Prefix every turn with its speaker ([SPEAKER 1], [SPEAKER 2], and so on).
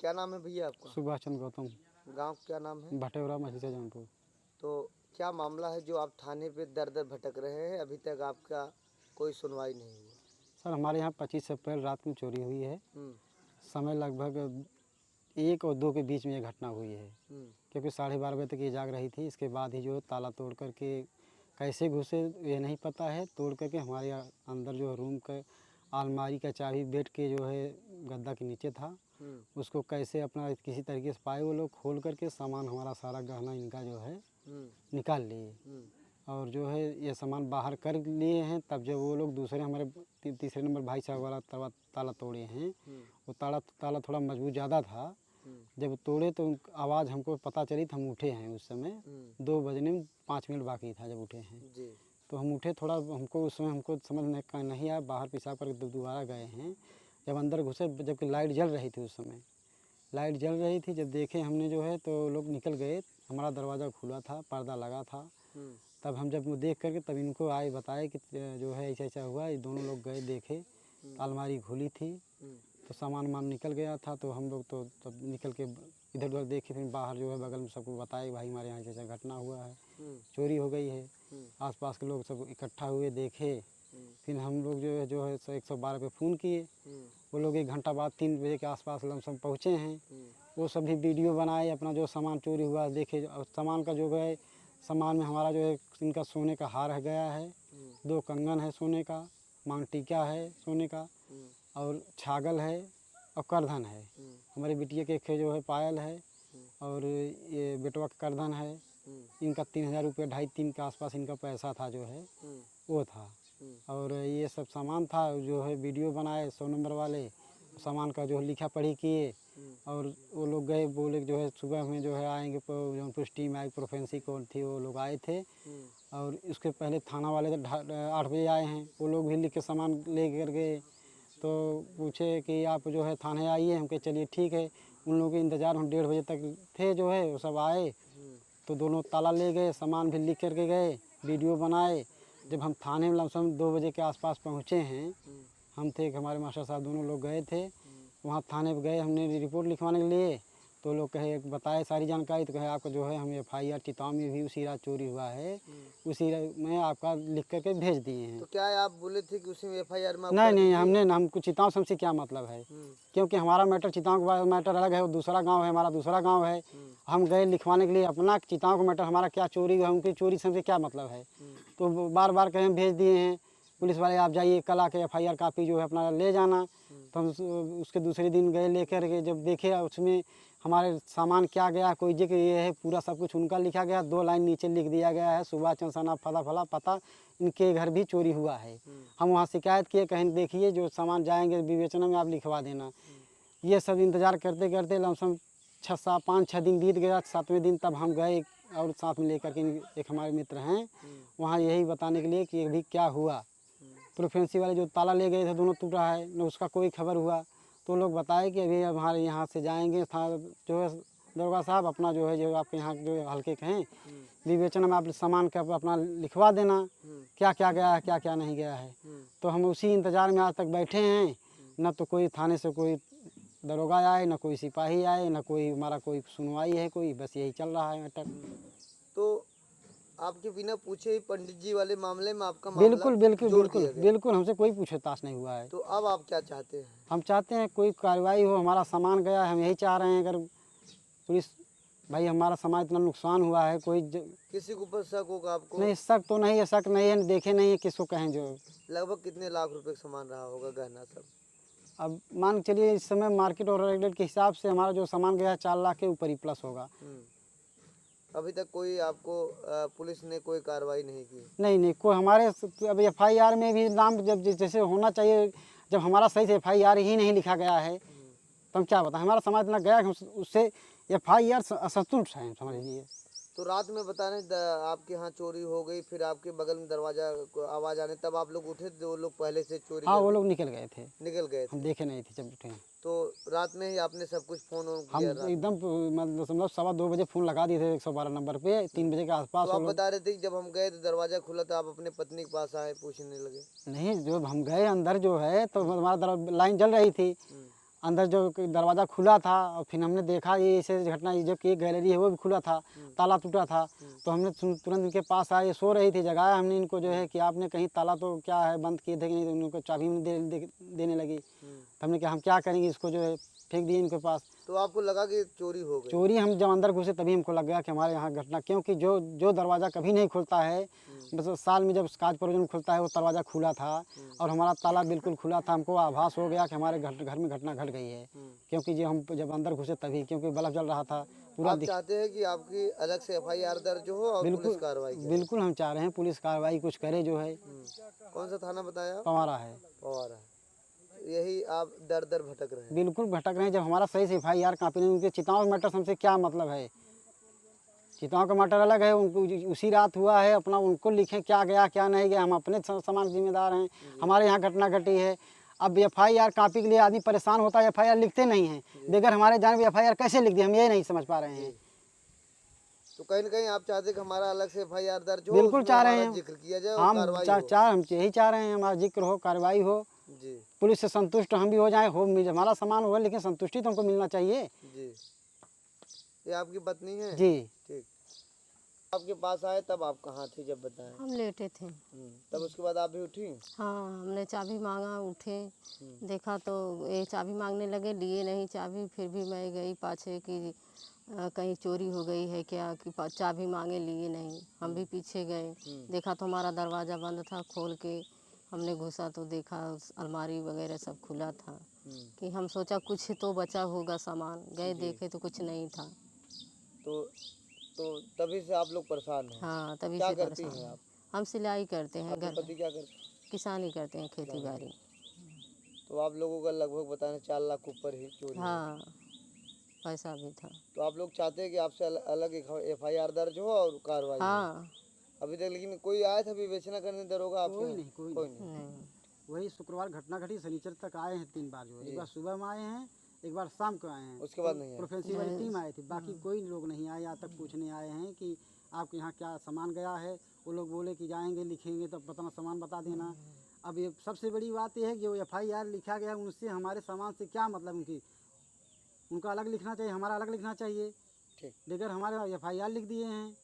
[SPEAKER 1] क्या नाम है भैया आपका?
[SPEAKER 2] सुभाष चंद्र गौतम।
[SPEAKER 1] गांव क्या नाम है?
[SPEAKER 2] भटेवरा मछली जौनपुर।
[SPEAKER 1] तो क्या मामला है जो आप थाने पे दर दर भटक रहे हैं, अभी तक आपका कोई सुनवाई नहीं हुआ?
[SPEAKER 2] सर हमारे यहाँ 25 अप्रैल रात में चोरी हुई है। समय लगभग 1 और 2 के बीच में ये घटना हुई है, क्योंकि 12:30 बजे तक ये जाग रही थी। इसके बाद ही जो ताला तोड़ करके कैसे घुसे ये नहीं पता है। तोड़ करके हमारे अंदर जो रूम का अलमारी का चाबी बेड के जो है गद्दा के नीचे था, उसको कैसे अपना किसी तरीके से पाए वो लोग, खोल करके सामान हमारा सारा गहना इनका जो है निकाल लिए और जो है ये सामान बाहर कर लिए हैं। तब जब वो लोग दूसरे हमारे तीसरे नंबर भाई साहब वाला ताला तोड़े हैं, वो ताला थोड़ा मजबूत ज़्यादा था। जब तोड़े तो आवाज़ हमको पता चली तो हम उठे हैं। उस समय 2 बजने में 5 मिनट बाकी था जब उठे हैं जी। तो हम उठे, थोड़ा हमको उस समय हमको समझ नहीं आया, बाहर पेशाब करके दोबारा गए हैं। जब अंदर घुसे, जबकि लाइट जल रही थी, उस समय लाइट जल रही थी, जब देखे हमने जो है तो लोग निकल गए। हमारा दरवाज़ा खुला था, पर्दा लगा था। तब हम जब देख करके तब इनको आए बताए कि जो है ऐसा ऐसा हुआ। ये दोनों लोग गए, देखे अलमारी खुली थी तो सामान निकल गया था। तो हम लोग तो तब निकल के इधर उधर देखे, फिर बाहर जो है बगल में सबको बताए भाई हमारे यहाँ ऐसा घटना हुआ है, चोरी हो गई है। आसपास के लोग सब इकट्ठा हुए, देखे। फिर हम लोग जो है 112 पे फ़ोन किए। वो लोग 1 घंटा बाद 3 बजे के आसपास लमसम पहुँचे हैं। वो सभी वीडियो बनाए, अपना जो सामान चोरी हुआ देखे। और सामान का जो है, सामान में हमारा जो है इनका सोने का हार है गया है, 2 कंगन है सोने का, मांग टीका है सोने का, और छागल है और करधन है। हमारे बिटिया के जो है पायल है और ये बेटवा का करधन है। इनका 3000 रुपये, 2.5-3 के आसपास इनका पैसा था जो है वो था। और ये सब सामान था जो है वीडियो बनाए 100 नंबर वाले, सामान का जो लिखा पढ़ी किए। और वो लोग गए, बोले जो है सुबह में जो है आएंगे, जौनपुर टीम आई, फोरेंसिक कौन थी वो लोग आए थे। और इसके पहले थाना वाले तो 8 बजे आए हैं, वो लोग भी लिख के सामान ले कर गए। तो पूछे कि आप जो है थाने आइए, हम कहे चलिए ठीक है। उन लोगों के इंतज़ार हम 1:30 बजे तक थे जो है, वो सब आए तो दोनों ताला ले गए, सामान भी लिख करके गए, वीडियो बनाए। जब हम थाने में लमसम 2 बजे के आसपास पहुँचे हैं, हम थे कि हमारे मास्टर साहब दोनों लोग गए थे वहाँ थाने पे गए, हमने रिपोर्ट लिखवाने के लिए। तो लोग कहे, बताए सारी जानकारी, तो कहे आपका जो है हम FIR चिताव में भी उसी रात चोरी हुआ है, उसी में आपका लिख करके भेज दिए हैं।
[SPEAKER 1] तो क्या आप बोले थे कि उसी में FIR में?
[SPEAKER 2] नहीं, हमको चिताव से हमसे क्या मतलब है, क्योंकि हमारा मैटर चिताव का मैटर अलग है, वो दूसरा गांव है, हमारा दूसरा गांव है। हम गए लिखवाने के लिए अपना चिताव का मैटर, हमारा क्या चोरी हुआ, उनकी चोरी से हमसे क्या मतलब है। तो बार बार कहें भेज दिए हैं पुलिस वाले, आप जाइए कल आके FIR कापी जो है अपना ले जाना। तो हम उसके दूसरे दिन गए लेकर के, जब देखे उसमें हमारे सामान क्या गया, कोई जगह ये है, पूरा सब कुछ उनका लिखा गया। 2 लाइन नीचे लिख दिया गया है, सुभाष चंद्र सना फला फला पता, इनके घर भी चोरी हुआ है। हम वहाँ शिकायत किए, कहीं देखिए जो सामान जाएंगे विवेचना में आप लिखवा देना। ये सब इंतज़ार करते करते लमसम 5-6 दिन बीत गया। 7वें दिन तब हम गए और साथ में लेकर के एक हमारे मित्र हैं वहाँ, यही बताने के लिए कि अभी क्या हुआ। प्रोफेंसी वाले जो ताला ले गए थे दोनों टूट रहा है, न उसका कोई खबर हुआ। तो लोग बताए कि अभी हमारे यहाँ से जाएंगे था जो है दरोगा साहब, अपना जो है जो आपके यहाँ जो हल्के कहें विवेचना में आप सामान का अपना लिखवा देना, क्या क्या गया है क्या क्या नहीं गया है। तो हम उसी इंतज़ार में आज तक बैठे हैं, न तो कोई थाने से कोई दरोगा आए, न कोई सिपाही आए, न कोई हमारा कोई सुनवाई है कोई, बस यही चल रहा है मैटर।
[SPEAKER 1] तो आपके बिना पूछे ही पंडित जी वाले मामले में आपका मामला
[SPEAKER 2] बिल्कुल बिल्कुल
[SPEAKER 1] जोड़
[SPEAKER 2] बिल्कुल
[SPEAKER 1] दिया गया।
[SPEAKER 2] बिल्कुल, हमसे कोई पूछताछ नहीं हुआ है।
[SPEAKER 1] तो अब आप क्या चाहते हैं?
[SPEAKER 2] हम चाहते हैं कोई कार्रवाई हो, हमारा सामान गया है, हम यही चाह रहे हैं। अगर पुलिस भाई, हमारा सामान इतना नुकसान हुआ है,
[SPEAKER 1] किसी के ऊपर शक होगा आपको?
[SPEAKER 2] नहीं, शक तो नहीं है, शक नहीं है, देखे नहीं है, किसको कहें। जो
[SPEAKER 1] लगभग कितने लाख रुपए का सामान रहा होगा, गहना सब?
[SPEAKER 2] अब मान के चलिए इस समय मार्केट और रेट के हिसाब से हमारा जो सामान गया 4 लाख के ऊपर ही प्लस होगा।
[SPEAKER 1] अभी तक कोई आपको पुलिस ने कोई कार्रवाई नहीं की?
[SPEAKER 2] नहीं, कोई हमारे अब FIR में भी नाम जब जैसे होना चाहिए, जब हमारा सही से FIR ही नहीं लिखा गया है तो हम क्या बताएं। हमारा समाज इतना गया कि उससे FIR असंतुष्ट है, समझ लीजिए।
[SPEAKER 1] तो रात में बता रहे आपके यहाँ चोरी हो गई, फिर आपके बगल में दरवाजा को आवाज आने तब आप लोग उठे थे? वो लोग पहले से चोरी
[SPEAKER 2] हाँ, वो
[SPEAKER 1] करके
[SPEAKER 2] लोग निकल गए थे,
[SPEAKER 1] निकल गए
[SPEAKER 2] हम
[SPEAKER 1] थे?
[SPEAKER 2] देखे नहीं थे जब उठे।
[SPEAKER 1] तो रात में ही आपने सब कुछ फोन
[SPEAKER 2] हम
[SPEAKER 1] किया? रात
[SPEAKER 2] एकदम मतलब 2:15 बजे फ़ोन लगा दिए थे 112 नंबर पे, 3 बजे के आसपास।
[SPEAKER 1] तो आप बता रहे थे कि जब हम गए तो दरवाजा खुला था, आप अपने पत्नी के पास आए, पूछने लगे?
[SPEAKER 2] नहीं, जब हम गए अंदर जो है तो हमारा लाइन जल रही थी। अंदर जो दरवाज़ा खुला था और फिर हमने देखा ये ऐसे घटना, ये जो केक गैलरी है वो भी खुला था, ताला टूटा था। तो हमने तुरंत इनके पास आए, ये सो रही थी, जगाया हमने इनको जो है कि आपने कहीं ताला तो क्या है बंद किए थे कि नहीं, तो उनको चाबी में देने लगी। तो हमने कहा हम क्या करेंगे, इसको जो है फेंक दिए इनके पास।
[SPEAKER 1] तो आपको लगा कि चोरी हो गई?
[SPEAKER 2] चोरी हम जब अंदर घुसे तभी हमको लग गया कि हमारे यहाँ घटना, क्योंकि जो दरवाज़ा कभी नहीं खुलता है, बस साल में जब काज परोजन खुलता है वो दरवाज़ा खुला था और हमारा ताला बिल्कुल खुला था। हमको आभास हो गया कि हमारे घर में घटना घट गई है, क्योंकि हम जब अंदर घुसे तभी, क्योंकि बल्ब जल रहा था पूरा।
[SPEAKER 1] आप चाहते हैं कि आपकी अलग से FIR दर्ज हो और पुलिस कार्रवाई करे?
[SPEAKER 2] बिल्कुल हम चाह रहे हैं पुलिस कार्रवाई कुछ करे जो है।
[SPEAKER 1] कौन सा थाना बताया?
[SPEAKER 2] पवारा है।
[SPEAKER 1] पवारा है। यही आप दर दर भटक रहे हैं?
[SPEAKER 2] बिल्कुल भटक रहे हैं। जब हमारा सही से FIR कापी नहीं, उनके चिताओं मैटर हमसे क्या मतलब है? चिताओं का मैटर अलग है, उनको उसी रात हुआ है, अपना उनको लिखें क्या गया क्या नहीं गया, हम अपने समान जिम्मेदार हैं। हमारे यहाँ घटना घटी है। अब FIR कापी के लिए आदमी परेशान होता है, FIR लिखते नहीं हैं। बगैर हमारे जान भी FIR कैसे लिख दिए, हम ये नहीं समझ पा रहे हैं।
[SPEAKER 1] तो कहीं न कहीं आप चाहते हैं कि हमारा अलग से FIR दर्ज हो,
[SPEAKER 2] बिल्कुल
[SPEAKER 1] उसमें
[SPEAKER 2] चाह रहे
[SPEAKER 1] हमारा
[SPEAKER 2] हैं
[SPEAKER 1] जिक्र किया जाए और
[SPEAKER 2] हम
[SPEAKER 1] कार्रवाई हो।
[SPEAKER 2] हम यही चाह रहे हैं, हमारा जिक्र हो, कार्रवाई हो,
[SPEAKER 1] जी
[SPEAKER 2] पुलिस से संतुष्ट हम भी हो जाएं, हमारा सामान हुआ, लेकिन संतुष्टि तो हमको मिलना चाहिए।
[SPEAKER 1] जी। ये आपकी पत्नी है?
[SPEAKER 2] जी।
[SPEAKER 1] ठीक। आपके पास आए तब आप कहाँ थी जब बताएं?
[SPEAKER 3] हम लेटे थे।
[SPEAKER 1] तब उसके बाद आप भी उठी?
[SPEAKER 3] हाँ, हमने चाबी मांगा, उठे, देखा तो ये चाबी मांगने लगे, लिए नहीं चाबी। फिर भी मैं गई पाछे कि कहीं चोरी हो गई है क्या, कि चाबी मांगे लिए नहीं। हम भी पीछे गए, देखा तो हमारा दरवाज़ा बंद था। खोल के हमने घुसा तो देखा अलमारी वगैरह सब खुला था, कि हम सोचा कुछ तो बचा होगा सामान। गए देखे तो कुछ नहीं था।
[SPEAKER 1] तो तभी से आप लोग परेशान हैं?
[SPEAKER 3] हाँ, तभी
[SPEAKER 1] क्या
[SPEAKER 3] से
[SPEAKER 1] करती
[SPEAKER 3] परेशान
[SPEAKER 1] हैं
[SPEAKER 3] हैं।
[SPEAKER 1] आप?
[SPEAKER 3] हम सिलाई करते हैं,
[SPEAKER 1] आपके
[SPEAKER 3] घर
[SPEAKER 1] पति क्या करते हैं?
[SPEAKER 3] किसानी करते हैं, खेती बाड़ी।
[SPEAKER 1] तो आप लोगों का लगभग बताने 4 लाख ऊपर ही चोरी है।
[SPEAKER 3] हाँ, पैसा भी था।
[SPEAKER 1] तो आप लोग चाहते हैं कि आपसे अलग FIR दर्ज हो और कार्रवाई हो?
[SPEAKER 3] हाँ।
[SPEAKER 1] अभी तक लेकिन कोई आया था विवेचना करने दरोगा आपके यहाँ? कोई नहीं।
[SPEAKER 3] नहीं।
[SPEAKER 2] वही शुक्रवार घटना घटी, शनिचर तक आए हैं 3 बार, जो एक बार सुबह में आए हैं, एक बार शाम को आए हैं।
[SPEAKER 1] उसके बाद नहीं आए?
[SPEAKER 2] प्रोफेसर वाली टीम आई थी, बाकी कोई लोग नहीं आए, यहाँ तक पूछने आए हैं कि आपके यहाँ क्या सामान गया है। वो लोग बोले कि जाएंगे लिखेंगे तो अपना सामान बता देना। अब ये सबसे बड़ी बात यह है कि जो FIR लिखा गया उनसे हमारे सामान से क्या मतलब, उनका अलग लिखना चाहिए, हमारा अलग लिखना चाहिए।
[SPEAKER 1] ठीक।
[SPEAKER 2] लेकर हमारे FIR लिख दिए हैं।